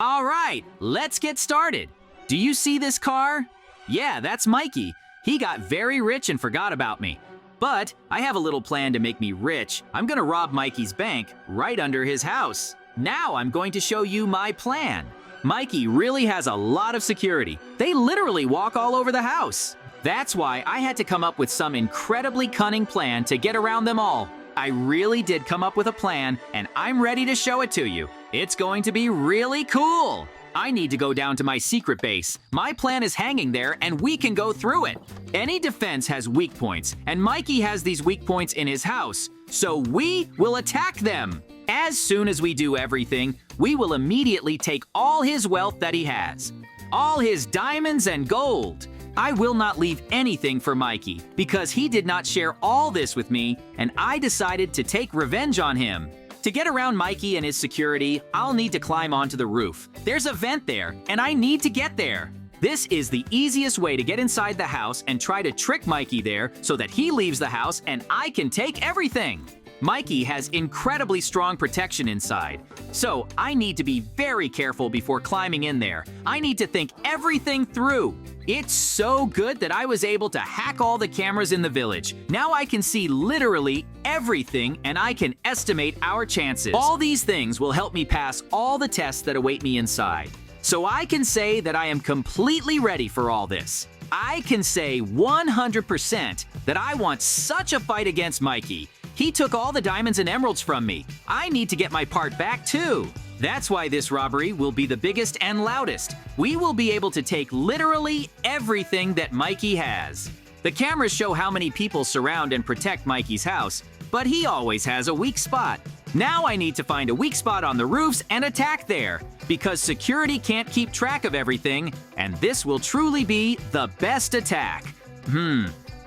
All right, let's get started. Do you see this car? Yeah, that's Mikey. He got very rich and forgot about me. But I have a little plan to make me rich. I'm gonna rob Mikey's bank right under his house. Now I'm going to show you my plan. Mikey really has a lot of security. They literally walk all over the house. That's why I had to come up with some incredibly cunning plan to get around them all. I really did come up with a plan, and I'm ready to show it to you. It's going to be really cool. I need to go down to my secret base. My plan is hanging there, and we can go through it. Any defense has weak points, and Mikey has these weak points in his house. So we will attack them. As soon as we do everything, we will immediately take all his wealth that he has. All his diamonds and gold. I will not leave anything for Mikey because he did not share all this with me, and I decided to take revenge on him. To get around Mikey and his security, I'll need to climb onto the roof. There's a vent there, and I need to get there. This is the easiest way to get inside the house and try to trick Mikey there so that he leaves the house and I can take everything. Mikey has incredibly strong protection inside, so I need to be very careful before climbing in there. I need to think everything through. It's so good that I was able to hack all the cameras in the village. Now I can see literally everything and I can estimate our chances. All these things will help me pass all the tests that await me inside. So I can say that I am completely ready for all this. I can say 100% that I want such a fight against Mikey. He took all the diamonds and emeralds from me. I need to get my part back too. That's why this robbery will be the biggest and loudest. We will be able to take literally everything that Mikey has. The cameras show how many people surround and protect Mikey's house, but he always has a weak spot. Now I need to find a weak spot on the roofs and attack there, because security can't keep track of everything, and this will truly be the best attack.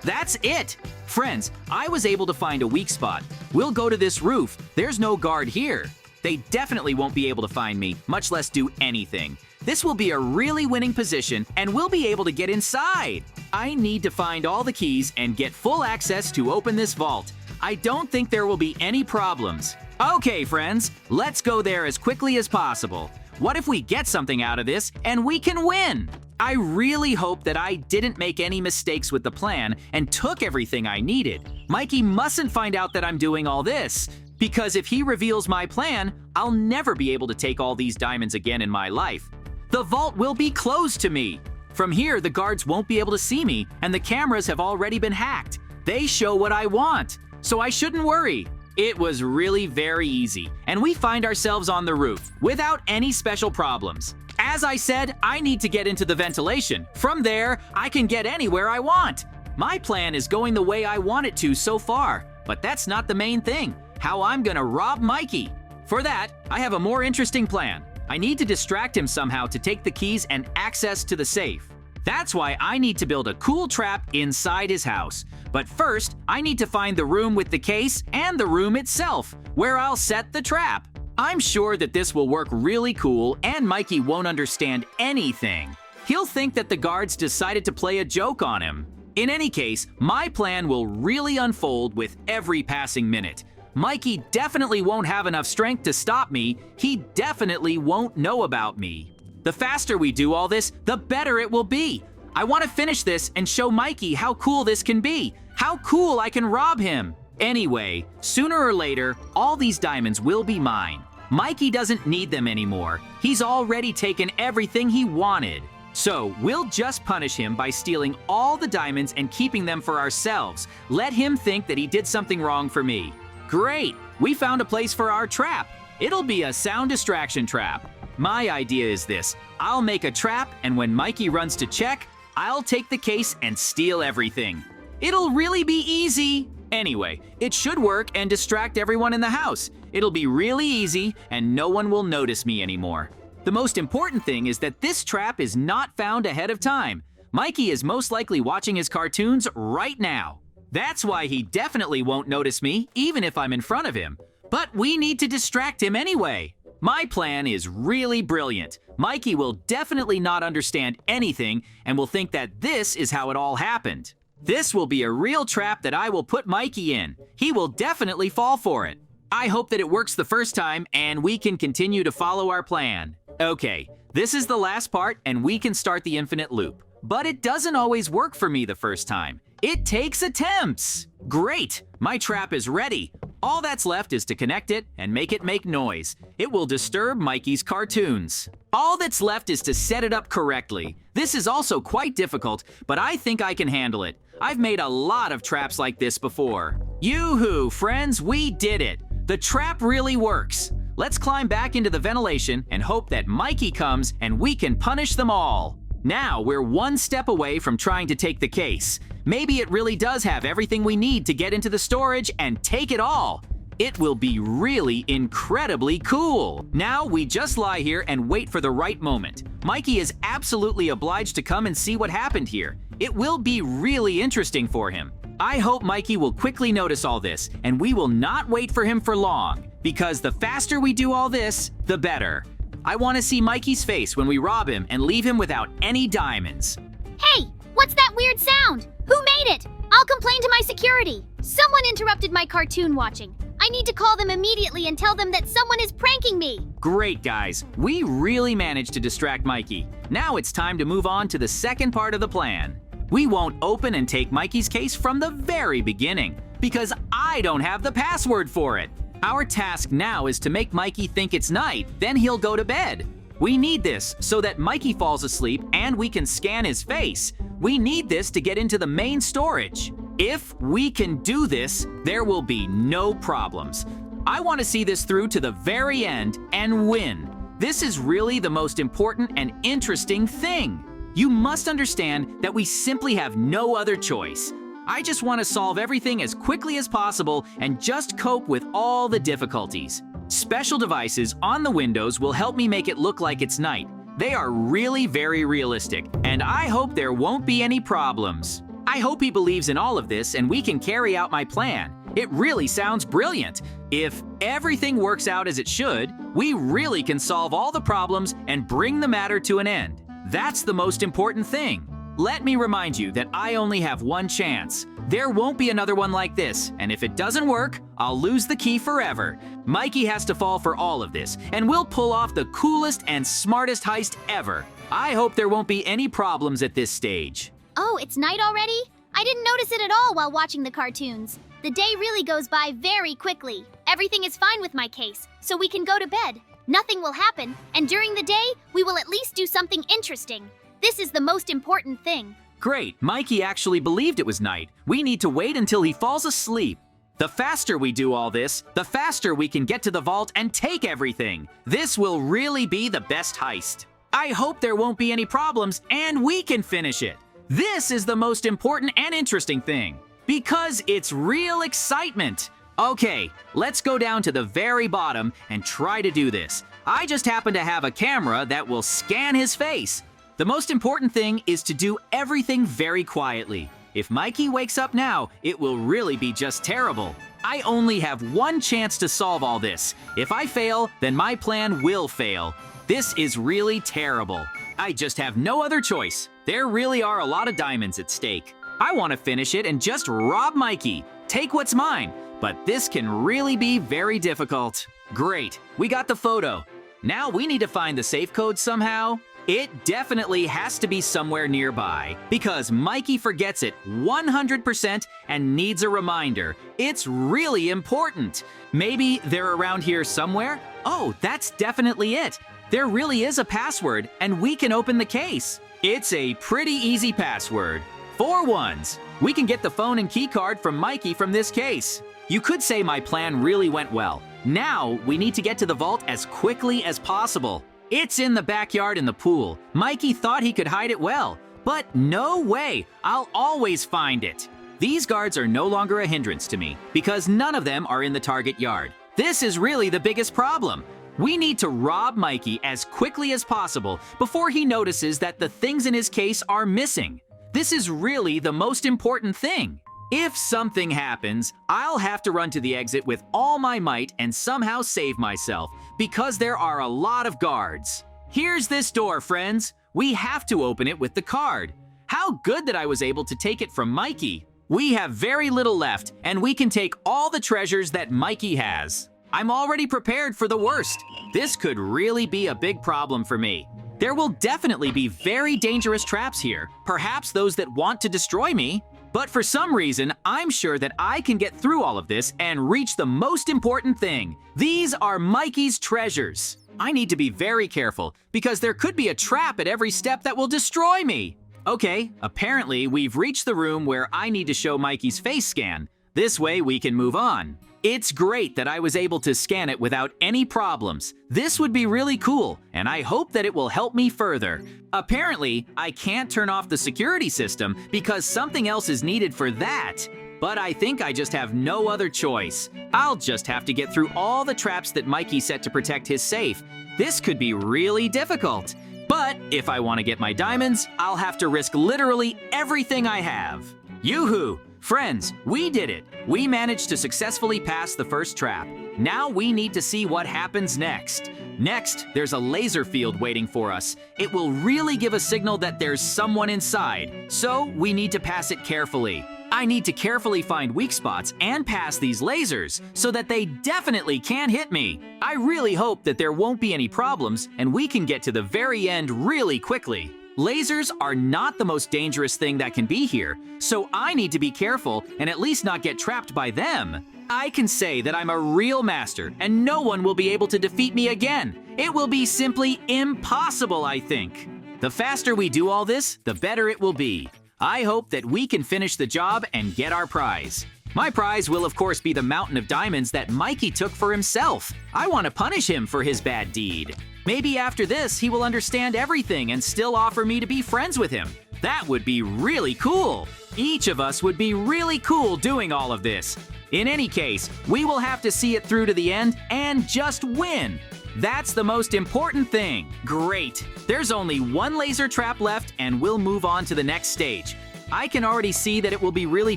That's it! Friends, I was able to find a weak spot. We'll go to this roof. There's no guard here. They definitely won't be able to find me, much less do anything. This will be a really winning position, and we'll be able to get inside. I need to find all the keys and get full access to open this vault. I don't think there will be any problems. Okay, friends, let's go there as quickly as possible. What if we get something out of this and we can win? I really hope that I didn't make any mistakes with the plan and took everything I needed. Mikey mustn't find out that I'm doing all this, because if he reveals my plan, I'll never be able to take all these diamonds again in my life. The vault will be closed to me. From here, the guards won't be able to see me, and the cameras have already been hacked. They show what I want, so I shouldn't worry. It was really very easy, and we find ourselves on the roof without any special problems. As I said, I need to get into the ventilation. From there, I can get anywhere I want. My plan is going the way I want it to so far, but that's not the main thing. How I'm gonna rob Mikey. For that, I have a more interesting plan. I need to distract him somehow to take the keys and access to the safe. That's why I need to build a cool trap inside his house. But first, I need to find the room with the case and the room itself, where I'll set the trap. I'm sure that this will work really cool and Mikey won't understand anything. He'll think that the guards decided to play a joke on him. In any case, my plan will really unfold with every passing minute. Mikey definitely won't have enough strength to stop me. He definitely won't know about me. The faster we do all this, the better it will be. I want to finish this and show Mikey how cool this can be. How cool I can rob him. Anyway, sooner or later, all these diamonds will be mine. Mikey doesn't need them anymore. He's already taken everything he wanted. So we'll just punish him by stealing all the diamonds and keeping them for ourselves. Let him think that he did something wrong for me. Great! We found a place for our trap. It'll be a sound distraction trap. My idea is this. I'll make a trap, and when Mikey runs to check, I'll take the case and steal everything. It'll really be easy. Anyway, it should work and distract everyone in the house. It'll be really easy, and no one will notice me anymore. The most important thing is that this trap is not found ahead of time. Mikey is most likely watching his cartoons right now. That's why he definitely won't notice me, even if I'm in front of him. But we need to distract him anyway. My plan is really brilliant. Mikey will definitely not understand anything and will think that this is how it all happened. This will be a real trap that I will put Mikey in. He will definitely fall for it. I hope that it works the first time and we can continue to follow our plan. Okay, this is the last part and we can start the infinite loop. But it doesn't always work for me the first time. It takes attempts. Great, my trap is ready. All that's left is to connect it and make it make noise. It will disturb Mikey's cartoons. All that's left is to set it up correctly. This is also quite difficult, but I think I can handle it. I've made a lot of traps like this before. Yoo-hoo, friends, we did it. The trap really works. Let's climb back into the ventilation and hope that Mikey comes and we can punish them all. Now we're one step away from trying to take the case. Maybe it really does have everything we need to get into the storage and take it all. It will be really incredibly cool. Now we just lie here and wait for the right moment. Mikey is absolutely obliged to come and see what happened here. It will be really interesting for him. I hope Mikey will quickly notice all this, and we will not wait for him for long, because the faster we do all this, the better. I want to see Mikey's face when we rob him and leave him without any diamonds. Hey, what's that weird sound? Who made it? I'll complain to my security. Someone interrupted my cartoon watching. I need to call them immediately and tell them that someone is pranking me. Great, guys. We really managed to distract Mikey. Now it's time to move on to the second part of the plan. We won't open and take Mikey's case from the very beginning, because I don't have the password for it. Our task now is to make Mikey think it's night, then he'll go to bed. We need this so that Mikey falls asleep and we can scan his face. We need this to get into the main storage. If we can do this, there will be no problems. I want to see this through to the very end and win. This is really the most important and interesting thing. You must understand that we simply have no other choice. I just want to solve everything as quickly as possible and just cope with all the difficulties. Special devices on the windows will help me make it look like it's night. They are really very realistic, and I hope there won't be any problems. I hope he believes in all of this and we can carry out my plan. It really sounds brilliant. If everything works out as it should, we really can solve all the problems and bring the matter to an end. That's the most important thing. Let me remind you that I only have one chance. There won't be another one like this, and if it doesn't work, I'll lose the key forever. Mikey has to fall for all of this, and we'll pull off the coolest and smartest heist ever. I hope there won't be any problems at this stage. Oh, it's night already? I didn't notice it at all while watching the cartoons. The day really goes by very quickly. Everything is fine with my case, so we can go to bed. Nothing will happen, and during the day, we will at least do something interesting. This is the most important thing. Great, Mikey actually believed it was night. We need to wait until he falls asleep. The faster we do all this, the faster we can get to the vault and take everything. This will really be the best heist. I hope there won't be any problems and we can finish it. This is the most important and interesting thing, because it's real excitement. Okay, let's go down to the very bottom and try to do this. I just happen to have a camera that will scan his face. The most important thing is to do everything very quietly. If Mikey wakes up now, it will really be just terrible. I only have one chance to solve all this. If I fail, then my plan will fail. This is really terrible. I just have no other choice. There really are a lot of diamonds at stake. I want to finish it and just rob Mikey. Take what's mine. But this can really be very difficult. Great, we got the photo. Now we need to find the safe code somehow. It definitely has to be somewhere nearby, because Mikey forgets it 100% and needs a reminder. It's really important. Maybe they're around here somewhere? Oh, that's definitely it. There really is a password, and we can open the case. It's a pretty easy password. 4 ones. We can get the phone and key card from Mikey from this case. You could say my plan really went well. Now we need to get to the vault as quickly as possible. It's in the backyard in the pool. Mikey thought he could hide it well, but no way. I'll always find it. These guards are no longer a hindrance to me because none of them are in the target yard. This is really the biggest problem. We need to rob Mikey as quickly as possible before he notices that the things in his case are missing. This is really the most important thing. If something happens, I'll have to run to the exit with all my might and somehow save myself, because there are a lot of guards. Here's this door, friends. We have to open it with the card. How good that I was able to take it from Mikey. We have very little left, and we can take all the treasures that Mikey has. I'm already prepared for the worst. This could really be a big problem for me. There will definitely be very dangerous traps here, perhaps those that want to destroy me. But for some reason, I'm sure that I can get through all of this and reach the most important thing. These are Mikey's treasures. I need to be very careful because there could be a trap at every step that will destroy me. Okay, apparently we've reached the room where I need to show Mikey's face scan. This way we can move on. It's great that I was able to scan it without any problems. This would be really cool, and I hope that it will help me further. Apparently, I can't turn off the security system because something else is needed for that. But I think I just have no other choice. I'll just have to get through all the traps that Mikey set to protect his safe. This could be really difficult. But if I want to get my diamonds, I'll have to risk literally everything I have. Yoo-hoo! Friends, we did it! We managed to successfully pass the first trap. Now we need to see what happens next. Next, there's a laser field waiting for us. It will really give a signal that there's someone inside, so we need to pass it carefully. I need to carefully find weak spots and pass these lasers so that they definitely can't hit me. I really hope that there won't be any problems and we can get to the very end really quickly. Lasers are not the most dangerous thing that can be here, so I need to be careful and at least not get trapped by them. I can say that I'm a real master and no one will be able to defeat me again. It will be simply impossible, I think. The faster we do all this, the better it will be. I hope that we can finish the job and get our prize. My prize will of course be the mountain of diamonds that Mikey took for himself. I want to punish him for his bad deed. Maybe after this, he will understand everything and still offer me to be friends with him. That would be really cool. Each of us would be really cool doing all of this. In any case, we will have to see it through to the end and just win. That's the most important thing. Great. There's only one laser trap left and we'll move on to the next stage. I can already see that it will be really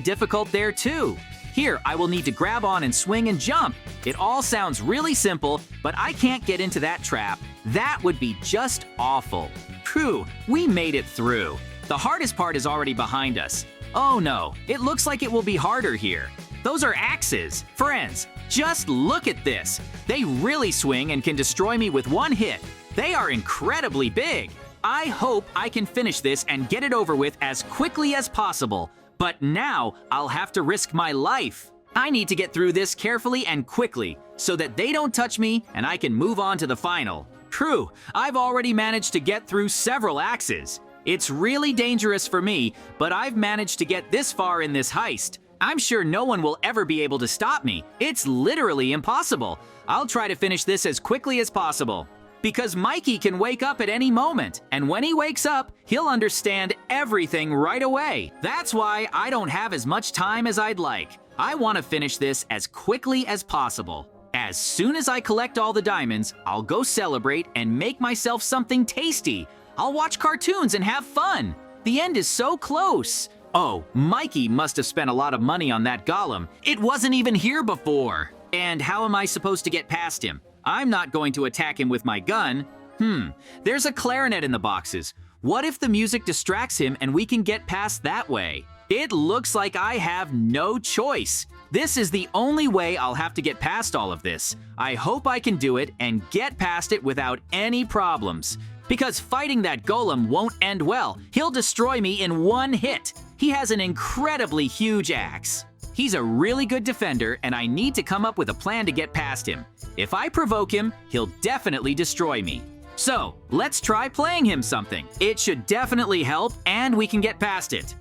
difficult there too. Here, I will need to grab on and swing and jump. It all sounds really simple, but I can't get into that trap. That would be just awful. Phew, we made it through. The hardest part is already behind us. Oh no, it looks like it will be harder here. Those are axes. Friends, just look at this. They really swing and can destroy me with one hit. They are incredibly big. I hope I can finish this and get it over with as quickly as possible. But now I'll have to risk my life. I need to get through this carefully and quickly so that they don't touch me and I can move on to the final. True, I've already managed to get through several axes. It's really dangerous for me, but I've managed to get this far in this heist. I'm sure no one will ever be able to stop me. It's literally impossible. I'll try to finish this as quickly as possible. Because Mikey can wake up at any moment, and when he wakes up, he'll understand everything right away. That's why I don't have as much time as I'd like. I want to finish this as quickly as possible. As soon as I collect all the diamonds, I'll go celebrate and make myself something tasty. I'll watch cartoons and have fun. The end is so close. Oh, Mikey must have spent a lot of money on that golem. It wasn't even here before. And how am I supposed to get past him? I'm not going to attack him with my gun. There's a clarinet in the boxes. What if the music distracts him and we can get past that way? It looks like I have no choice. This is the only way I'll have to get past all of this. I hope I can do it and get past it without any problems. Because fighting that golem won't end well. He'll destroy me in one hit. He has an incredibly huge axe. He's a really good defender, and I need to come up with a plan to get past him. If I provoke him, he'll definitely destroy me. So, let's try playing him something. It should definitely help, and we can get past it.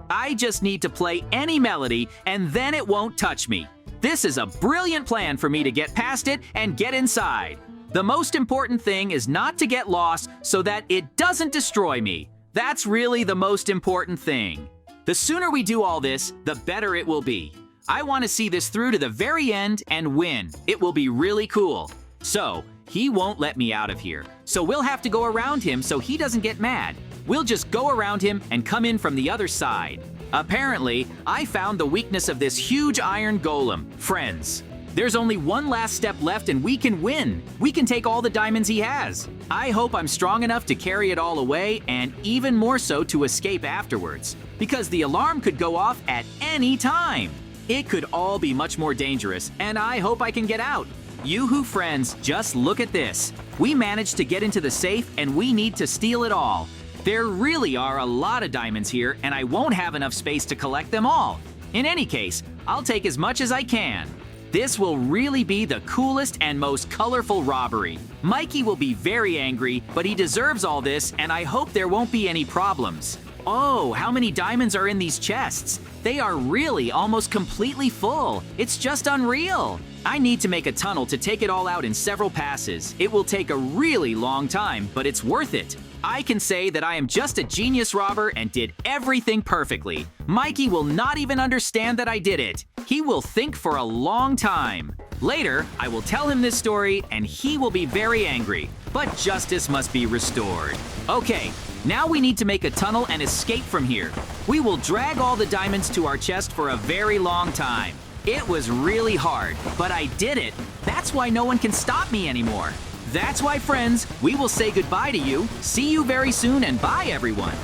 I just need to play any melody, and then it won't touch me. This is a brilliant plan for me to get past it and get inside. The most important thing is not to get lost so that it doesn't destroy me. That's really the most important thing. The sooner we do all this, the better it will be. I want to see this through to the very end and win. It will be really cool. So, he won't let me out of here. So we'll have to go around him so he doesn't get mad. We'll just go around him and come in from the other side. Apparently, I found the weakness of this huge iron golem. Friends, there's only one last step left and we can win. We can take all the diamonds he has. I hope I'm strong enough to carry it all away and even more so to escape afterwards. Because the alarm could go off at any time. It could all be much more dangerous, and I hope I can get out. Yoo-hoo friends, just look at this. We managed to get into the safe and we need to steal it all. There really are a lot of diamonds here and I won't have enough space to collect them all. In any case, I'll take as much as I can. This will really be the coolest and most colorful robbery. Mikey will be very angry, but he deserves all this and I hope there won't be any problems. Oh, how many diamonds are in these chests? They are really almost completely full. It's just unreal. I need to make a tunnel to take it all out in several passes. It will take a really long time, but it's worth it. I can say that I am just a genius robber and did everything perfectly. Mikey will not even understand that I did it. He will think for a long time. Later, I will tell him this story and he will be very angry. But justice must be restored. Okay, now we need to make a tunnel and escape from here. We will drag all the diamonds to our chest for a very long time. It was really hard, but I did it. That's why no one can stop me anymore. That's why, friends, we will say goodbye to you. See you very soon and bye, everyone.